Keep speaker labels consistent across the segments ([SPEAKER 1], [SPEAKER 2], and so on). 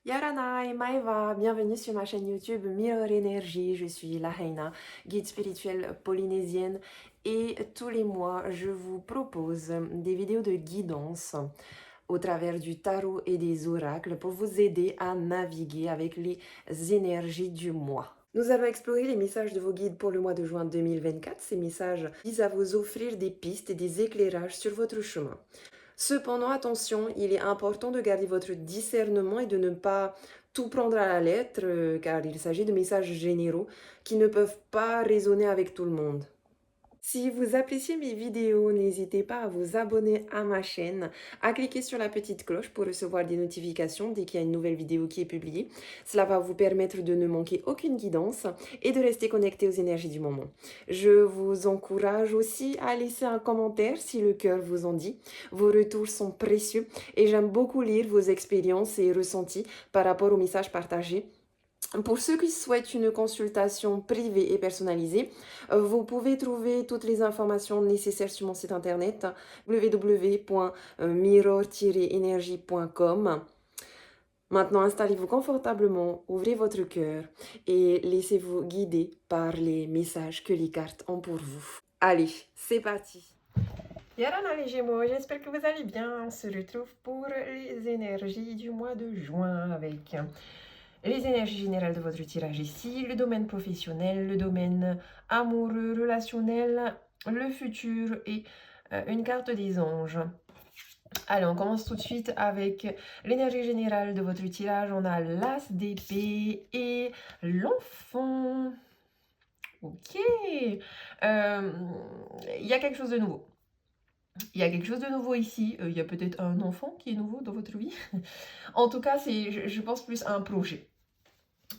[SPEAKER 1] Yaranai, Maeva, bienvenue sur ma chaîne YouTube Mirror Energy. Je suis Lahaina, guide spirituelle polynésienne et tous les mois je vous propose des vidéos de guidance au travers du tarot et des oracles pour vous aider à naviguer avec les énergies du mois. Nous allons explorer les messages de vos guides pour le mois de juin 2024. Ces messages visent à vous offrir des pistes et des éclairages sur votre chemin. Cependant, attention, il est important de garder votre discernement et de ne pas tout prendre à la lettre, car il s'agit de messages généraux qui ne peuvent pas résonner avec tout le monde. Si vous appréciez mes vidéos, n'hésitez pas à vous abonner à ma chaîne, à cliquer sur la petite cloche pour recevoir des notifications dès qu'il y a une nouvelle vidéo qui est publiée. Cela va vous permettre de ne manquer aucune guidance et de rester connecté aux énergies du moment. Je vous encourage aussi à laisser un commentaire si le cœur vous en dit. Vos retours sont précieux et j'aime beaucoup lire vos expériences et ressentis par rapport aux messages partagés. Pour ceux qui souhaitent une consultation privée et personnalisée, vous pouvez trouver toutes les informations nécessaires sur mon site internet www.mirror-energie.com. Maintenant, installez-vous confortablement, ouvrez votre cœur et laissez-vous guider par les messages que les cartes ont pour vous. Allez, c'est parti! Yarana les Gémeaux, j'espère que vous allez bien. On se retrouve pour les énergies du mois de juin avec les énergies générales de votre tirage ici, le domaine professionnel, le domaine amoureux, relationnel, le futur et une carte des anges. Allez, on commence tout de suite avec l'énergie générale de votre tirage. On a l'as d'épée et l'enfant. Ok. Il y a quelque chose de nouveau. Il y a quelque chose de nouveau ici. Il y a peut-être un enfant qui est nouveau dans votre vie. En tout cas, je pense plus à un projet.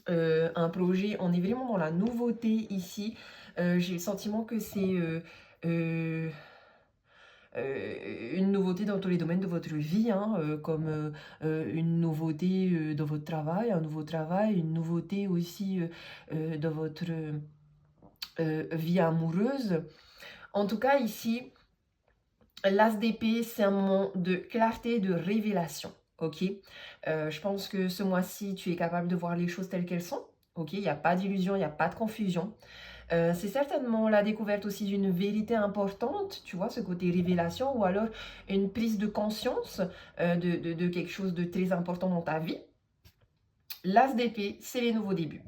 [SPEAKER 1] Un projet, on est vraiment dans la nouveauté ici. J'ai le sentiment que c'est une nouveauté dans tous les domaines de votre vie, hein, comme une nouveauté dans votre travail, un nouveau travail, une nouveauté aussi dans votre vie amoureuse. En tout cas, ici, l'as d'épée, c'est un moment de clarté, de révélation. Ok, je pense que ce mois-ci, tu es capable de voir les choses telles qu'elles sont. Ok, il n'y a pas d'illusion, il n'y a pas de confusion. C'est certainement la découverte aussi d'une vérité importante, tu vois, ce côté révélation, ou alors une prise de conscience de quelque chose de très important dans ta vie. L'as d'épée, c'est les nouveaux débuts.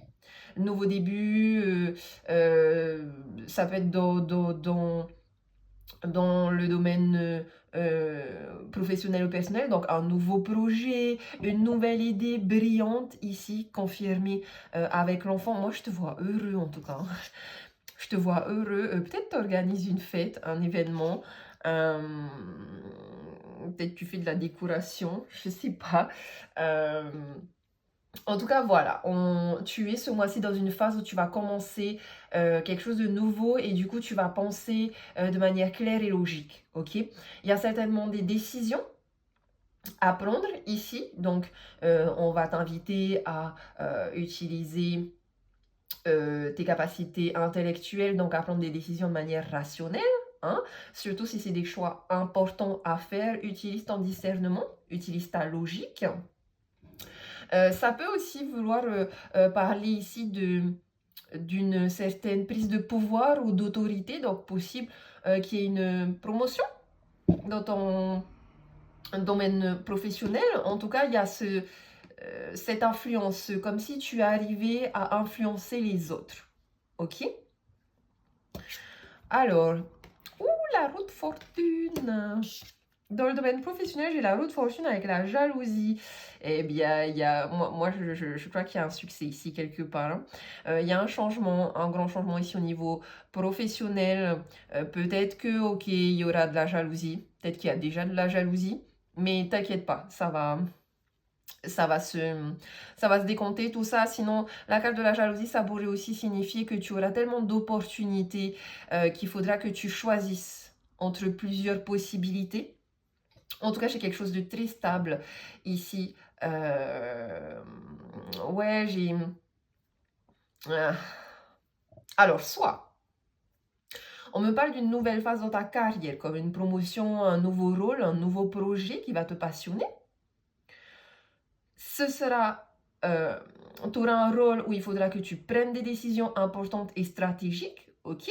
[SPEAKER 1] Nouveaux débuts, ça peut être dans le domaine professionnel ou personnel, donc un nouveau projet, une nouvelle idée brillante ici, confirmée avec l'enfant. Moi, je te vois heureux en tout cas. Je te vois heureux. Peut-être tu organises une fête, un événement. Peut-être tu fais de la décoration, je sais pas. En tout cas, voilà, tu es ce mois-ci dans une phase où tu vas commencer quelque chose de nouveau et du coup, tu vas penser de manière claire et logique, ok? Il y a certainement des décisions à prendre ici, donc on va t'inviter à utiliser tes capacités intellectuelles, donc à prendre des décisions de manière rationnelle, hein? Surtout si c'est des choix importants à faire, utilise ton discernement, utilise ta logique. Ça peut aussi vouloir parler ici d'une certaine prise de pouvoir ou d'autorité, donc possible qu'il y ait une promotion dans ton domaine professionnel. En tout cas, il y a cette influence, comme si tu arrivais à influencer les autres. Ok? Alors, la roue de fortune. Dans le domaine professionnel, j'ai la roue de fortune avec la jalousie. Eh bien, moi je crois qu'il y a un succès ici quelque part, hein. Il y a un changement, un grand changement ici au niveau professionnel. Peut-être que, ok, il y aura de la jalousie. Peut-être qu'il y a déjà de la jalousie. Mais t'inquiète pas, ça va se décompter tout ça. Sinon, la carte de la jalousie, ça pourrait aussi signifier que tu auras tellement d'opportunités qu'il faudra que tu choisisses entre plusieurs possibilités. En tout cas, j'ai quelque chose de très stable ici. Ouais, j'ai... Alors, soit on me parle d'une nouvelle phase dans ta carrière, comme une promotion, un nouveau rôle, un nouveau projet qui va te passionner. Ce sera tu auras un rôle où il faudra que tu prennes des décisions importantes et stratégiques, ok?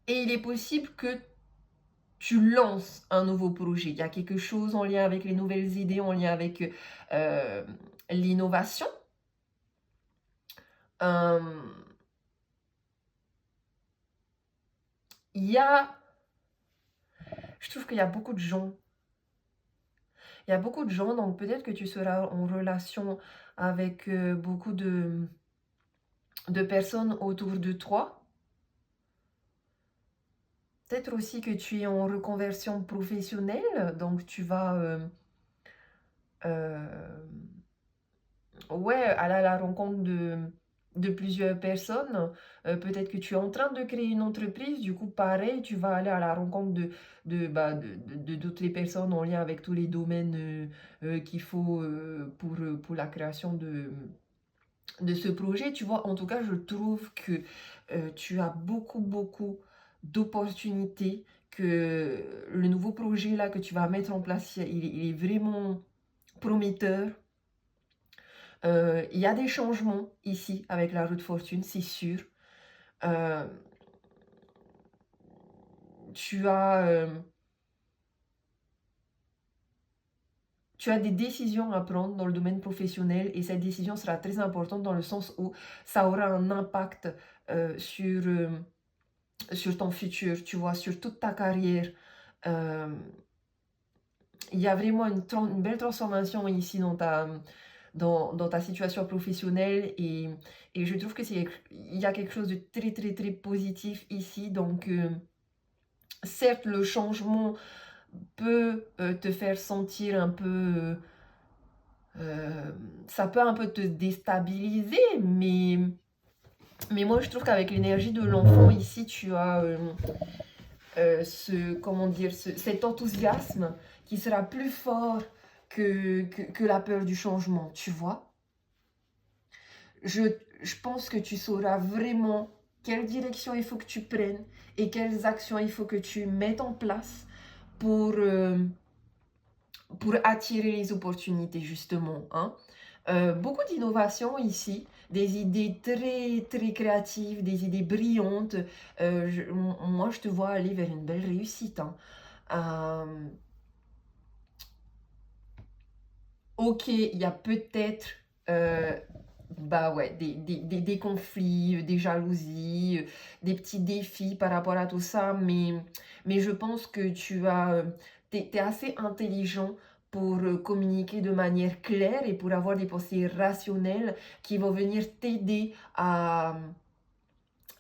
[SPEAKER 1] Et il est possible que tu lances un nouveau projet. Il y a quelque chose en lien avec les nouvelles idées, en lien avec l'innovation. Je trouve qu'il y a beaucoup de gens. Il y a beaucoup de gens, donc peut-être que tu seras en relation avec beaucoup de personnes autour de toi. Peut-être aussi que tu es en reconversion professionnelle, donc tu vas ouais, aller à la rencontre de plusieurs personnes. Peut-être que tu es en train de créer une entreprise, du coup, pareil, tu vas aller à la rencontre de toutes les personnes en lien avec tous les domaines qu'il faut pour la création de ce projet. Tu vois, en tout cas, je trouve que tu as beaucoup d'opportunités, que le nouveau projet là que tu vas mettre en place, il est vraiment prometteur. Il y a des changements ici avec la roue de fortune, c'est sûr. Euh, tu as, euh, tu as des décisions à prendre dans le domaine professionnel et cette décision sera très importante dans le sens où ça aura un impact sur ton futur, tu vois, sur toute ta carrière. Il y a vraiment une belle transformation ici dans ta situation professionnelle et je trouve que il y a quelque chose de très positif ici. Donc, certes, le changement peut te faire sentir un peu... ça peut un peu te déstabiliser, mais moi je trouve qu'avec l'énergie de l'enfant ici, tu as comment dire, cet enthousiasme qui sera plus fort que la peur du changement, tu vois. Je, je pense que tu sauras vraiment quelle direction il faut que tu prennes et quelles actions il faut que tu mettes en place pour attirer les opportunités, justement. Hein. Beaucoup d'innovations ici, des idées très créatives, des idées brillantes. Moi, je te vois aller vers une belle réussite. Hein. Ok, il y a peut-être bah ouais, des conflits, des jalousies, des petits défis par rapport à tout ça, mais je pense que t'es assez intelligent pour communiquer de manière claire et pour avoir des pensées rationnelles qui vont venir t'aider à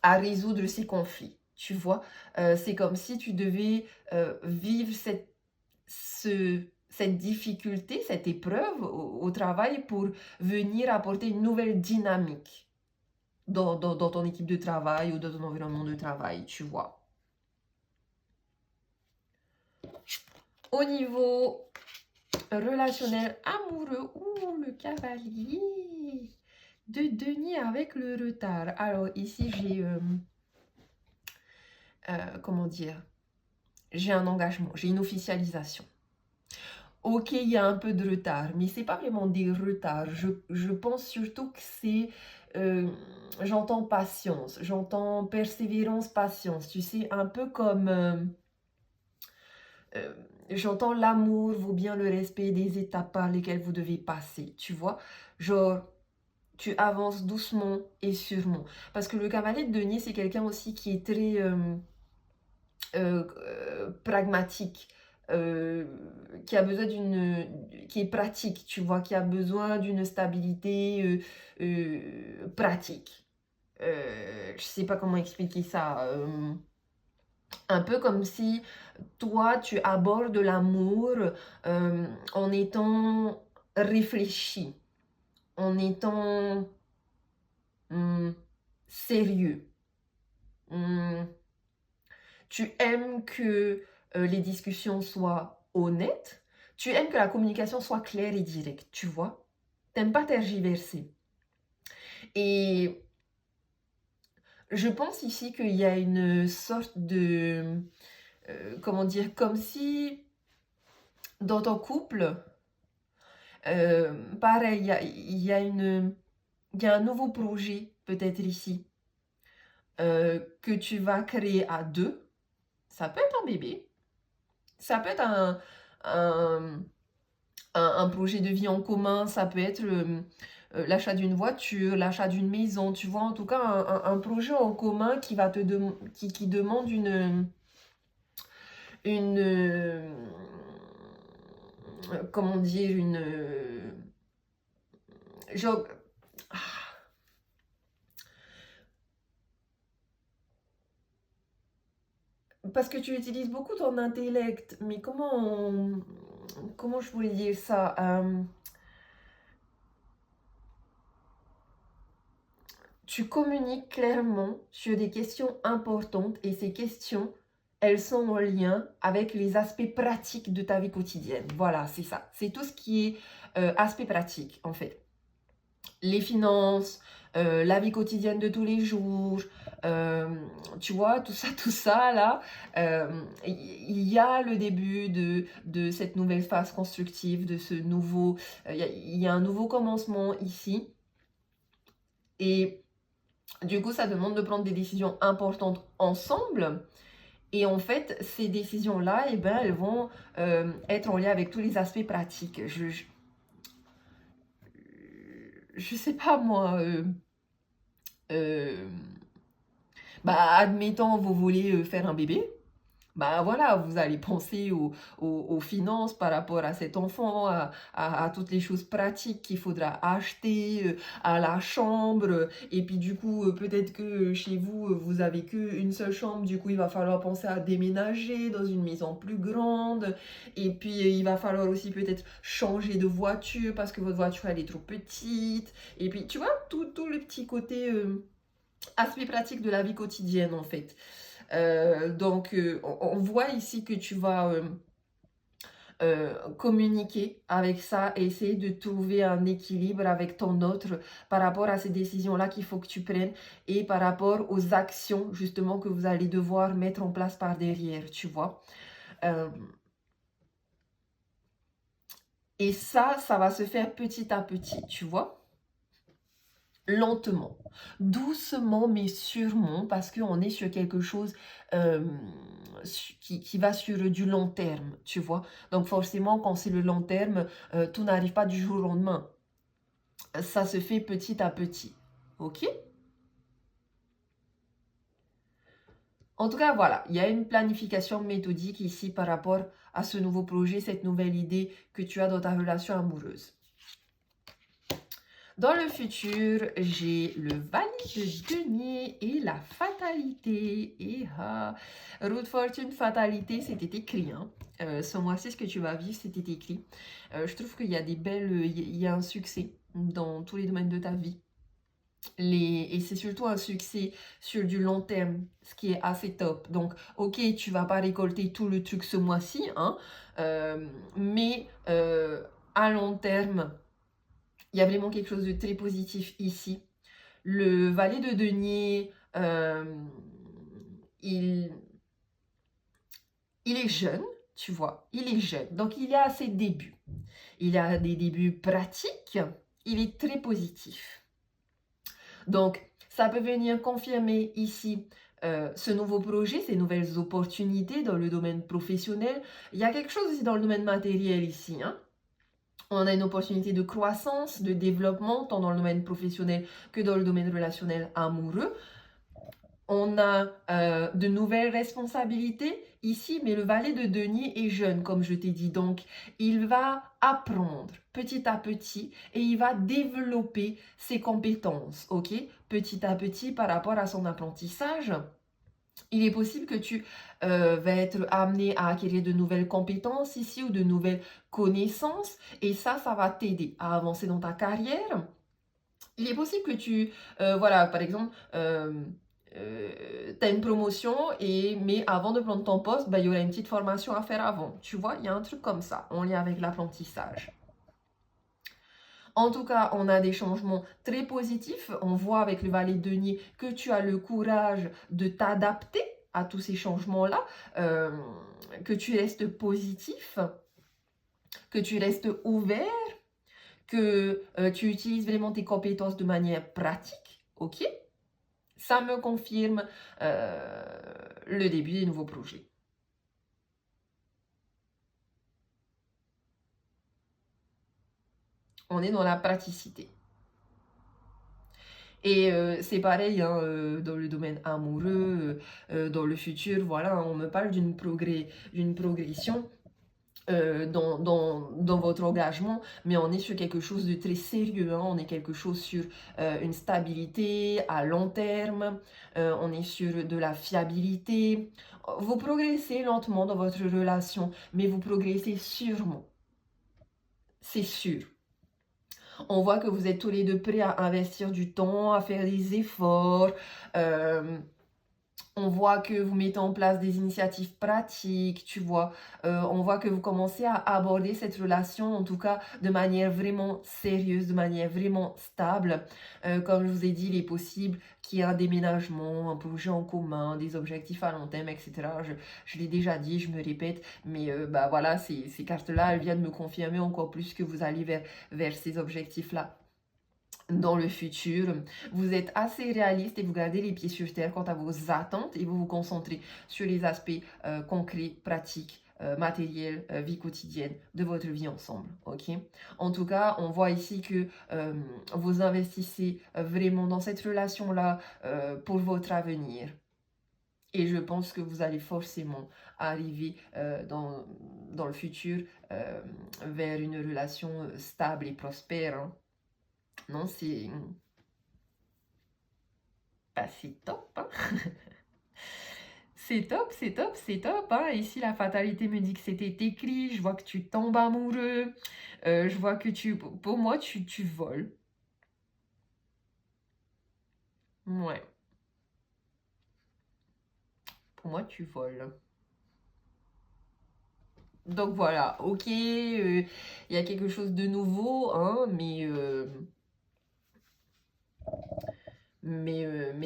[SPEAKER 1] résoudre ces conflits. Tu vois, c'est comme si tu devais vivre cette difficulté, cette épreuve au travail pour venir apporter une nouvelle dynamique dans ton équipe de travail ou dans ton environnement de travail, tu vois. Au niveau relationnel amoureux, le cavalier de denier avec le retard. Alors ici, j'ai, comment dire, j'ai un engagement, j'ai une officialisation. Ok, il y a un peu de retard, mais c'est pas vraiment des retards. Je pense surtout que c'est, j'entends patience, j'entends persévérance, patience. Tu sais, un peu comme, euh, j'entends l'amour vaut bien le respect des étapes par lesquelles vous devez passer. Tu vois, genre, tu avances doucement et sûrement. Parce que le cavalier de denier, c'est quelqu'un aussi qui est très pragmatique, euh, qui a besoin qui est pratique, tu vois, qui a besoin d'une stabilité pratique. Je sais pas comment expliquer ça. Un peu comme si toi, tu abordes l'amour en étant réfléchi, en étant sérieux. Hum, Tu aimes que les discussions soient honnêtes. Tu aimes que la communication soit claire et directe, tu vois. T'aimes pas tergiverser. Et je pense ici qu'il y a une sorte de... comment dire, comme si Dans ton couple, pareil, il y a un nouveau projet peut-être ici que tu vas créer à deux. Ça peut être un bébé, ça peut être un, un projet de vie en commun, ça peut être l'achat d'une voiture, l'achat d'une maison, tu vois, en tout cas un projet en commun qui va qui demande une comment dire, genre, parce que tu utilises beaucoup ton intellect, mais comment je pourrais dire ça? Tu communiques clairement sur des questions importantes et ces questions, elles sont en lien avec les aspects pratiques de ta vie quotidienne. Voilà, c'est ça. C'est tout ce qui est aspect pratique, en fait. Les finances, la vie quotidienne de tous les jours, euh, tu vois, tout ça, là, il y a le début de cette nouvelle phase constructive, de ce nouveau, il y a un nouveau commencement ici. Et du coup, ça demande de prendre des décisions importantes ensemble. Et en fait, ces décisions-là, eh ben, elles vont être en lien avec tous les aspects pratiques. Je sais pas moi. Euh, Bah, admettons, vous voulez faire un bébé. Bah voilà, vous allez penser aux finances par rapport à cet enfant, à toutes les choses pratiques qu'il faudra acheter, à la chambre. Et puis du coup, peut-être que chez vous, vous avez qu'une seule chambre. Du coup, il va falloir penser à déménager dans une maison plus grande. Et puis, il va falloir aussi peut-être changer de voiture parce que votre voiture, elle est trop petite. Et puis, tu vois, tout le petit côté aspect pratique de la vie quotidienne, en fait. Donc, on voit ici que tu vas communiquer avec ça et essayer de trouver un équilibre avec ton autre par rapport à ces décisions-là qu'il faut que tu prennes et par rapport aux actions, justement, que vous allez devoir mettre en place par derrière, tu vois. Euh, et ça va se faire petit à petit, tu vois. Lentement, doucement mais sûrement, parce qu'on est sur quelque chose euh, qui va sur du long terme, tu vois. Donc forcément, quand c'est le long terme, tout n'arrive pas du jour au lendemain. Ça se fait petit à petit, ok? En tout cas, voilà, il y a une planification méthodique ici par rapport à ce nouveau projet, cette nouvelle idée que tu as dans ta relation amoureuse. Dans le futur, j'ai le valet de denier et la fatalité. Et route fortune, fatalité, c'était écrit. Hein. Ce mois-ci, ce que tu vas vivre, c'était écrit. Je trouve qu'il y a il y a un succès dans tous les domaines de ta vie. Et c'est surtout un succès sur du long terme, ce qui est assez top. Donc, ok, tu vas pas récolter tout le truc ce mois-ci, hein, mais à long terme, il y a vraiment quelque chose de très positif ici. Le valet de denier, il, il est jeune, tu vois, il est jeune. Donc il y a ses débuts. Il a des débuts pratiques, il est très positif. Donc ça peut venir confirmer ici ce nouveau projet, ces nouvelles opportunités dans le domaine professionnel. Il y a quelque chose aussi dans le domaine matériel ici, hein. On a une opportunité de croissance, de développement, tant dans le domaine professionnel que dans le domaine relationnel amoureux. On a de nouvelles responsabilités ici, mais le valet de denier est jeune, comme je t'ai dit. Donc, il va apprendre petit à petit et il va développer ses compétences, ok? Petit à petit par rapport à son apprentissage. Il est possible que tu vas être amené à acquérir de nouvelles compétences ici ou de nouvelles connaissances et ça va t'aider à avancer dans ta carrière. Il est possible que voilà, par exemple, tu as une promotion, mais avant de prendre ton poste, bah, il y aura une petite formation à faire avant. Tu vois, il y a un truc comme ça, en lien avec l'apprentissage. En tout cas, on a des changements très positifs. On voit avec le valet de denier que tu as le courage de t'adapter à tous ces changements-là, que tu restes positif. que tu restes ouvert, que tu utilises vraiment tes compétences de manière pratique, ok? Ça me confirme le début des nouveaux projets. On est dans la praticité. Et c'est pareil hein, dans le domaine amoureux, dans le futur, voilà, on me parle d'une progression dans votre engagement, mais on est sur quelque chose de très sérieux, hein. On est quelque chose sur une stabilité à long terme, on est sur de la fiabilité. Vous progressez lentement dans votre relation, mais vous progressez sûrement, c'est sûr. On voit que vous êtes tous les deux prêts à investir du temps, à faire des efforts. On voit que vous mettez en place des initiatives pratiques, tu vois. On voit que vous commencez à aborder cette relation, en tout cas, de manière vraiment sérieuse, de manière vraiment stable. Comme je vous ai dit, il est possible qu'il y ait un déménagement, un projet en commun, des objectifs à long terme, etc. Je l'ai déjà dit, je me répète, mais bah voilà, ces cartes-là, elles viennent me confirmer encore plus que vous allez vers ces objectifs-là. Dans le futur, vous êtes assez réaliste et vous gardez les pieds sur terre quant à vos attentes et vous vous concentrez sur les aspects concrets, pratiques, matériels, vie quotidienne de votre vie ensemble, ok? En tout cas, on voit ici que vous investissez vraiment dans cette relation-là pour votre avenir. Et je pense que vous allez forcément arriver dans le futur vers une relation stable et prospère, hein. Non, c'est top, hein. C'est top, c'est top, c'est top, hein. Ici, la fatalité me dit que c'était écrit. Je vois que tu tombes amoureux. Je vois que pour moi, tu voles. Ouais. Pour moi, tu voles. Donc voilà, ok, il y a quelque chose de nouveau, hein, mais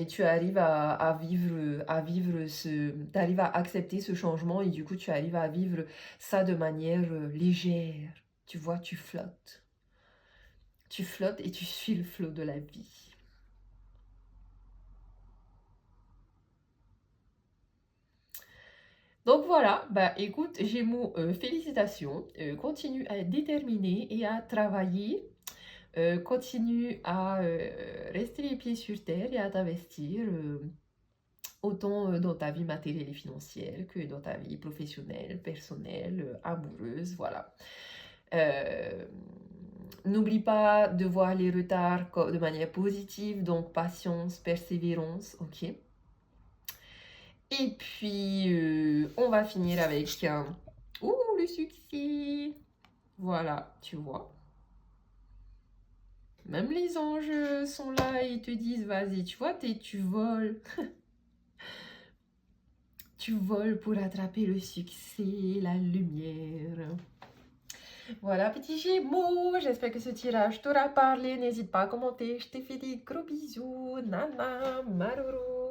[SPEAKER 1] tu arrives à vivre tu arrives à accepter ce changement et du coup tu arrives à vivre ça de manière légère. Tu vois, tu flottes. Tu flottes et tu suis le flot de la vie. Donc voilà, bah écoute, Gémeaux, félicitations. Continue à être déterminé et à travailler. Continue à rester les pieds sur terre et à t'investir. Autant dans ta vie matérielle et financière que dans ta vie professionnelle, personnelle, amoureuse, voilà. N'oublie pas de voir les retards de manière positive, donc patience, persévérance, ok. Et puis, on va finir avec un... Ouh, le succès! Voilà, tu vois. Même les anges sont là et te disent, vas-y, tu vois, tu voles. Tu voles pour attraper le succès, la lumière. Voilà, petit Gémeaux, j'espère que ce tirage t'aura parlé. N'hésite pas à commenter. Je te fais des gros bisous. Nana, Maroro.